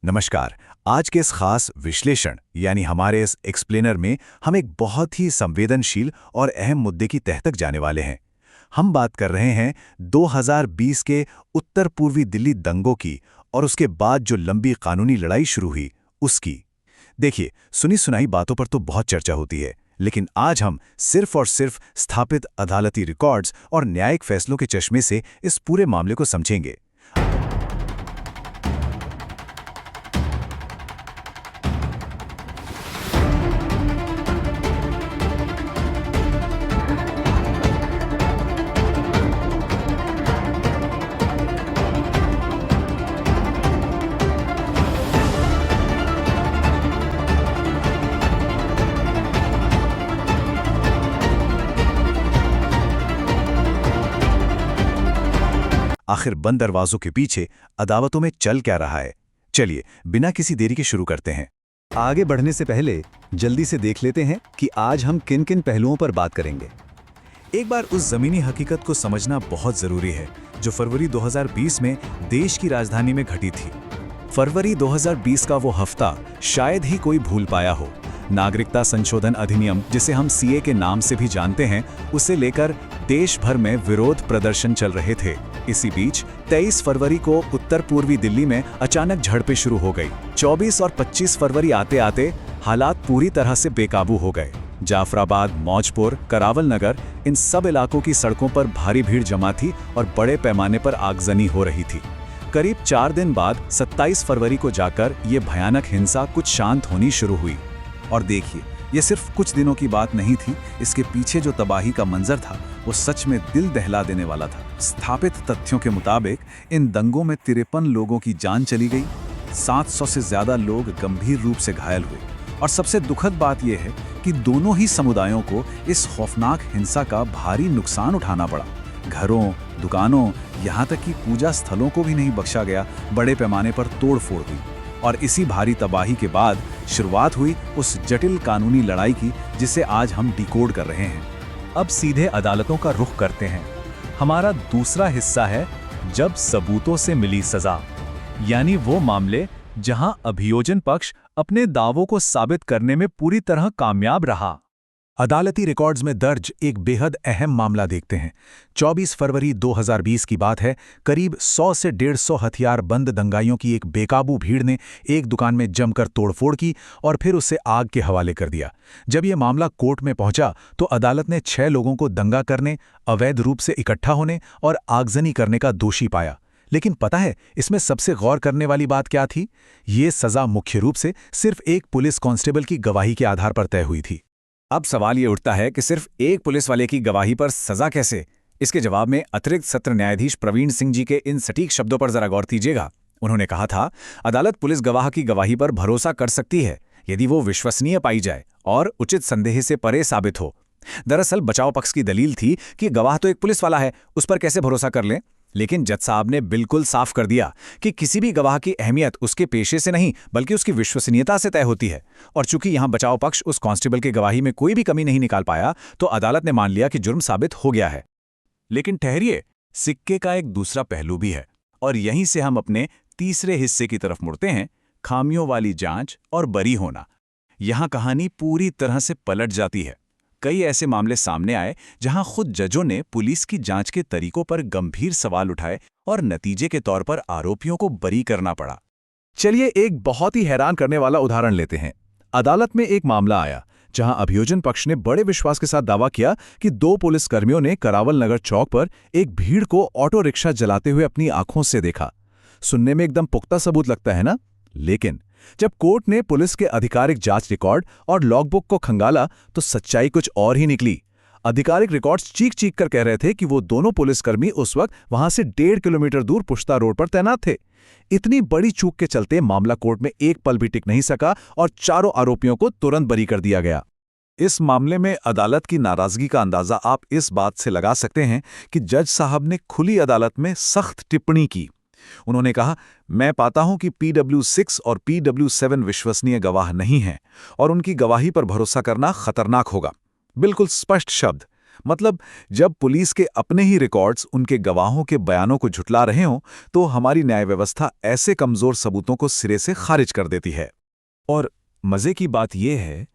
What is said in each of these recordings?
नमस्कार। आज के इस खास विश्लेषण यानी हमारे इस एक्सप्लेनर में हम एक बहुत ही संवेदनशील और अहम मुद्दे की तह तक जाने वाले हैं। हम बात कर रहे हैं 2020 के उत्तर पूर्वी दिल्ली दंगों की और उसके बाद जो लंबी कानूनी लड़ाई शुरू हुई उसकी। देखिए, सुनी सुनाई बातों पर तो बहुत चर्चा होती है, लेकिन आज हम सिर्फ और सिर्फ स्थापित अदालती रिकॉर्ड्स और न्यायिक फैसलों के चश्मे से इस पूरे मामले को समझेंगे। आखिर बंद दरवाजों के पीछे अदालतों में चल क्या रहा है? चलिए, बिना किसी देरी के शुरू करते हैं। आगे बढ़ने से पहले जल्दी से देख लेते हैं कि आज हम किन किन पहलुओं पर बात करेंगे। एक बार उस जमीनी हकीकत को समझना बहुत जरूरी है जो फरवरी 2020 में देश की राजधानी में घटी थी। फरवरी 2020 का वो हफ्ता शायद ही कोई भूल पाया हो। नागरिकता संशोधन अधिनियम, जिसे हम सीए के नाम से भी जानते हैं, उसे लेकर देश भर में विरोध प्रदर्शन चल रहे थे। इसी बीच 23 फरवरी को उत्तर पूर्वी दिल्ली में अचानक झड़पें शुरू हो गई। 24 और 25 फरवरी आते आते हालात पूरी तरह से बेकाबू हो गए। जाफराबाद, मौजपुर, करावल नगर, इन सब इलाकों की सड़कों पर भारी भीड़ जमा थी और बड़े पैमाने पर आगजनी हो रही थी। करीब 4 दिन बाद 27 फरवरी को जाकर ये भयानक हिंसा कुछ शांत होनी शुरू हुई। और देखिए, ये सिर्फ कुछ दिनों की बात नहीं थी, इसके पीछे जो तबाही का मंजर था वो सच में दिल दहला देने वाला था। स्थापित तथ्यों के मुताबिक इन दंगों में 53 लोगों की जान चली गई, 700 से ज्यादा लोग गंभीर रूप से घायल हुए। और सबसे दुखद बात यह है कि दोनों ही समुदायों को इस खौफनाक हिंसा का भारी नुकसान उठाना पड़ा। घरों, दुकानों, यहाँ तक कि पूजा स्थलों को भी नहीं बख्शा गया। बड़े पैमाने पर तोड़फोड़ हुई और इसी भारी तबाही के बाद शुरुआत हुई उस जटिल कानूनी लड़ाई की जिसे आज हम डिकोड कर रहे हैं। अब सीधे अदालतों का रुख करते हैं। हमारा दूसरा हिस्सा है जब सबूतों से मिली सजा, यानी वो मामले जहां अभियोजन पक्ष अपने दावों को साबित करने में पूरी तरह कामयाब रहा। अदालती रिकॉर्ड्स में दर्ज एक बेहद अहम मामला देखते हैं। 24 फरवरी 2020 की बात है। करीब 100 से 150 हथियारबंद दंगाइयों की एक बेकाबू भीड़ ने एक दुकान में जमकर तोड़फोड़ की और फिर उसे आग के हवाले कर दिया। जब यह मामला कोर्ट में पहुंचा तो अदालत ने 6 लोगों को दंगा करने, अवैध रूप से इकट्ठा होने और आगजनी करने का दोषी पाया। लेकिन पता है, इसमें सबसे गौर करने वाली बात क्या थी? ये सजा मुख्य रूप से सिर्फ एक पुलिस कांस्टेबल की गवाही के आधार पर तय हुई थी। अब सवाल ये उठता है कि सिर्फ एक पुलिस वाले की गवाही पर सजा कैसे? इसके जवाब में अतिरिक्त सत्र न्यायाधीश प्रवीण सिंह जी के इन सटीक शब्दों पर जरा गौर कीजिएगा। उन्होंने कहा था, अदालत पुलिस गवाह की गवाही पर भरोसा कर सकती है यदि वो विश्वसनीय पाई जाए और उचित संदेह से परे साबित हो। दरअसल बचाव पक्ष की दलील थी कि गवाह तो एक पुलिस वाला है, उस पर कैसे भरोसा कर लें। लेकिन जज साहब ने बिल्कुल साफ कर दिया कि किसी भी गवाह की अहमियत उसके पेशे से नहीं बल्कि उसकी विश्वसनीयता से तय होती है। और चूंकि यहां बचाव पक्ष उस कांस्टेबल की गवाही में कोई भी कमी नहीं निकाल पाया तो अदालत ने मान लिया कि जुर्म साबित हो गया है। लेकिन ठहरिए, सिक्के का एक दूसरा पहलू भी है और यहीं से हम अपने तीसरे हिस्से की तरफ मुड़ते हैं, खामियों वाली जांच और बरी होना। यहां कहानी पूरी तरह से पलट जाती है। कई ऐसे मामले सामने आए जहां खुद जजों ने पुलिस की जांच के तरीकों पर गंभीर सवाल उठाए और नतीजे के तौर पर आरोपियों को बरी करना पड़ा। चलिए एक बहुत ही हैरान करने वाला उदाहरण लेते हैं। अदालत में एक मामला आया जहां अभियोजन पक्ष ने बड़े विश्वास के साथ दावा किया कि 2 पुलिसकर्मियों ने करावल नगर चौक पर एक भीड़ को ऑटो रिक्शा जलाते हुए अपनी आंखों से देखा। सुनने में एकदम पुख्ता सबूत लगता है ना? लेकिन जब कोर्ट ने पुलिस के आधिकारिक जांच रिकॉर्ड और लॉगबुक को खंगाला तो सच्चाई कुछ और ही निकली। आधिकारिक रिकॉर्ड्स चीख कर कह रहे थे कि वो दोनों पुलिसकर्मी उस वक्त वहां से 1.5 किलोमीटर दूर पुश्ता रोड पर तैनात थे। इतनी बड़ी चूक के चलते मामला कोर्ट में एक पल भी टिक नहीं सका और चारों आरोपियों को तुरंत बरी कर दिया गया। इस मामले में अदालत की नाराजगी का अंदाजा आप इस बात से लगा सकते हैं कि जज साहब ने खुली अदालत में सख्त टिप्पणी की। उन्होंने कहा, मैं पाता हूं कि PW6 और PW7 विश्वसनीय गवाह नहीं हैं और उनकी गवाही पर भरोसा करना खतरनाक होगा। बिल्कुल स्पष्ट शब्द। मतलब जब पुलिस के अपने ही रिकॉर्ड्स उनके गवाहों के बयानों को झुठला रहे हों, तो हमारी न्याय व्यवस्था ऐसे कमजोर सबूतों को सिरे से खारिज कर देती है। और मजे की बात यह है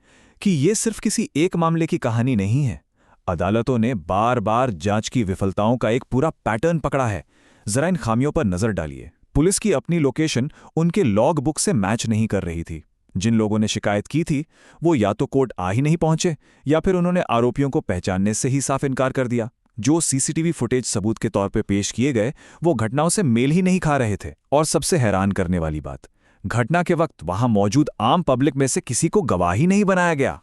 कि ये सिर्फ किसी एक मामले की कहानी नहीं है। अदालतों ने बार बार जांच की विफलताओं का एक पूरा पैटर्न पकड़ा है। जरा इन खामियों पर नजर डालिए। पुलिस की अपनी लोकेशन उनके लॉग बुक से मैच नहीं कर रही थी। जिन लोगों ने शिकायत की थी वो या तो कोर्ट आ ही नहीं पहुंचे या फिर उन्होंने आरोपियों को पहचानने से ही साफ इनकार कर दिया। जो सीसीटीवी फुटेज सबूत के तौर पर पेश किए गए वो घटनाओं से मेल ही नहीं खा रहे थे। और सबसे हैरान करने वाली बात, घटना के वक्त वहां मौजूद आम पब्लिक में से किसी को गवाही नहीं बनाया गया।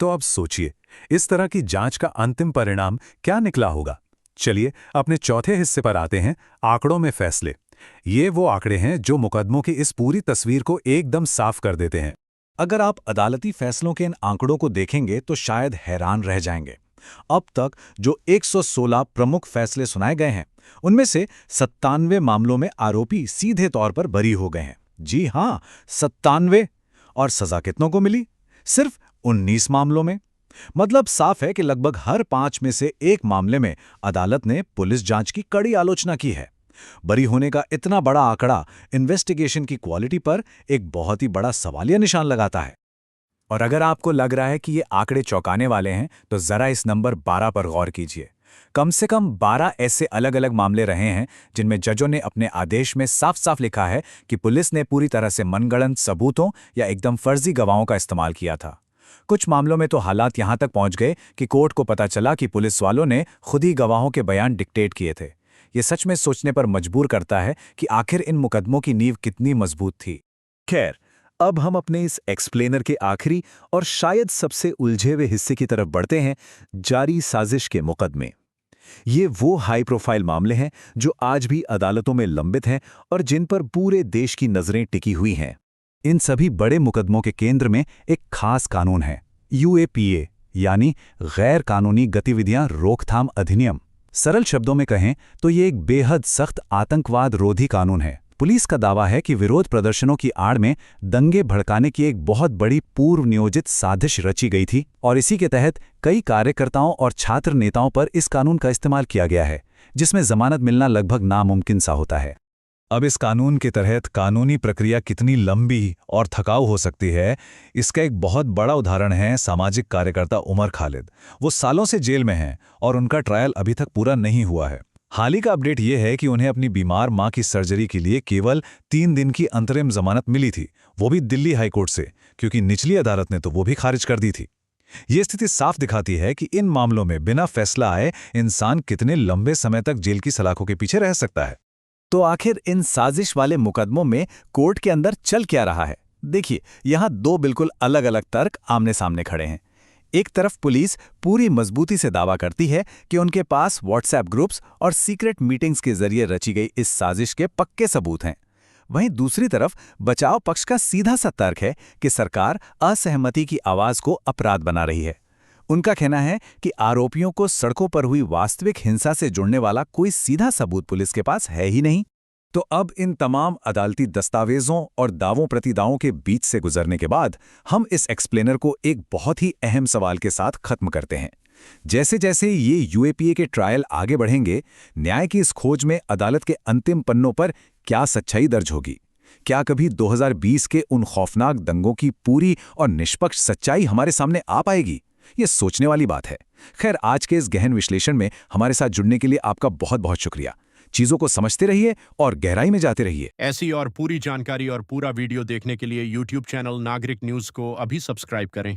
तो अब सोचिए, इस तरह की जांच का अंतिम परिणाम क्या निकला होगा। चलिए अपने चौथे हिस्से पर आते हैं, आंकड़ों में फैसले। ये वो आंकड़े हैं जो मुकदमों की इस पूरी तस्वीर को एकदम साफ कर देते हैं। अगर आप अदालती फैसलों के इन आंकड़ों को देखेंगे तो शायद हैरान रह जाएंगे। अब तक जो 116 प्रमुख फैसले सुनाए गए हैं, उनमें से 97 मामलों में आरोपी सीधे तौर पर बरी हो गए हैं। जी हां, 97। और सजा कितनों को मिली? सिर्फ 19 मामलों में। मतलब साफ है कि लगभग हर 5 में से एक मामले में अदालत ने पुलिस जांच की कड़ी आलोचना की है। बरी होने का इतना बड़ा आंकड़ा इन्वेस्टिगेशन की क्वालिटी पर एक बहुत ही बड़ा सवालिया निशान लगाता है। और अगर आपको लग रहा है कि ये आंकड़े चौंकाने वाले हैं तो जरा इस नंबर 12 पर गौर कीजिए। कम से कम 12 ऐसे अलग अलग मामले रहे हैं जिनमें जजों ने अपने आदेश में साफ साफ लिखा है कि पुलिस ने पूरी तरह से मनगढ़ंत सबूतों या एकदम फर्जी गवाहों का इस्तेमाल किया था। कुछ मामलों में तो हालात यहां तक पहुंच गए कि कोर्ट को पता चला कि पुलिस वालों ने खुद ही गवाहों के बयान डिक्टेट किए थे। ये सच में सोचने पर मजबूर करता है कि आखिर इन मुकदमों की नींव कितनी मजबूत थी। खैर, अब हम अपने इस एक्सप्लेनर के आखिरी और शायद सबसे उलझे हुए हिस्से की तरफ बढ़ते हैं, जारी साजिश के मुकदमे। ये वो हाई प्रोफाइल मामले हैं जो आज भी अदालतों में लंबित हैं और जिन पर पूरे देश की नजरें टिकी हुई हैं। इन सभी बड़े मुकदमों के केंद्र में एक खास कानून है, यूएपीए यानी गैर कानूनी गतिविधियां रोकथाम अधिनियम। सरल शब्दों में कहें तो ये एक बेहद सख्त आतंकवाद रोधी कानून है। पुलिस का दावा है कि विरोध प्रदर्शनों की आड़ में दंगे भड़काने की एक बहुत बड़ी पूर्व नियोजित साजिश रची गई थी और इसी के तहत कई कार्यकर्ताओं और छात्र नेताओं पर इस कानून का इस्तेमाल किया गया है, जिसमें जमानत मिलना लगभग नामुमकिन सा होता है। अब इस कानून के तहत कानूनी प्रक्रिया कितनी लंबी और थकाऊ हो सकती है, इसका एक बहुत बड़ा उदाहरण है सामाजिक कार्यकर्ता उमर खालिद। वो सालों से जेल में हैं और उनका ट्रायल अभी तक पूरा नहीं हुआ है। हाल ही का अपडेट ये है कि उन्हें अपनी बीमार मां की सर्जरी के लिए केवल 3 दिन की अंतरिम जमानत मिली थी, वो भी दिल्ली हाईकोर्ट से, क्योंकि निचली अदालत ने तो वो भी खारिज कर दी थी। ये स्थिति साफ दिखाती है कि इन मामलों में बिना फैसला आए इंसान कितने लंबे समय तक जेल की सलाखों के पीछे रह सकता है। तो आखिर इन साजिश वाले मुकदमों में कोर्ट के अंदर चल क्या रहा है? देखिए, यहां 2 बिल्कुल अलग अलग तर्क आमने सामने खड़े हैं। एक तरफ पुलिस पूरी मजबूती से दावा करती है कि उनके पास व्हाट्सएप ग्रुप्स और सीक्रेट मीटिंग्स के जरिए रची गई इस साजिश के पक्के सबूत हैं। वहीं दूसरी तरफ बचाव पक्ष का सीधा सा तर्क है कि सरकार असहमति की आवाज को अपराध बना रही है। उनका कहना है कि आरोपियों को सड़कों पर हुई वास्तविक हिंसा से जुड़ने वाला कोई सीधा सबूत पुलिस के पास है ही नहीं। तो अब इन तमाम अदालती दस्तावेजों और दावों प्रतिदावों के बीच से गुजरने के बाद हम इस एक्सप्लेनर को एक बहुत ही अहम सवाल के साथ खत्म करते हैं। जैसे जैसे ये यूएपीए के ट्रायल आगे बढ़ेंगे, न्याय की इस खोज में अदालत के अंतिम पन्नों पर क्या सच्चाई दर्ज होगी? क्या कभी 2020 के उन खौफनाक दंगों की पूरी और निष्पक्ष सच्चाई हमारे सामने आ पाएगी? ये सोचने वाली बात है। खैर, आज के इस गहन विश्लेषण में हमारे साथ जुड़ने के लिए आपका बहुत बहुत शुक्रिया। चीजों को समझते रहिए और गहराई में जाते रहिए। ऐसी और पूरी जानकारी और पूरा वीडियो देखने के लिए YouTube चैनल नागरिक न्यूज को अभी सब्सक्राइब करें।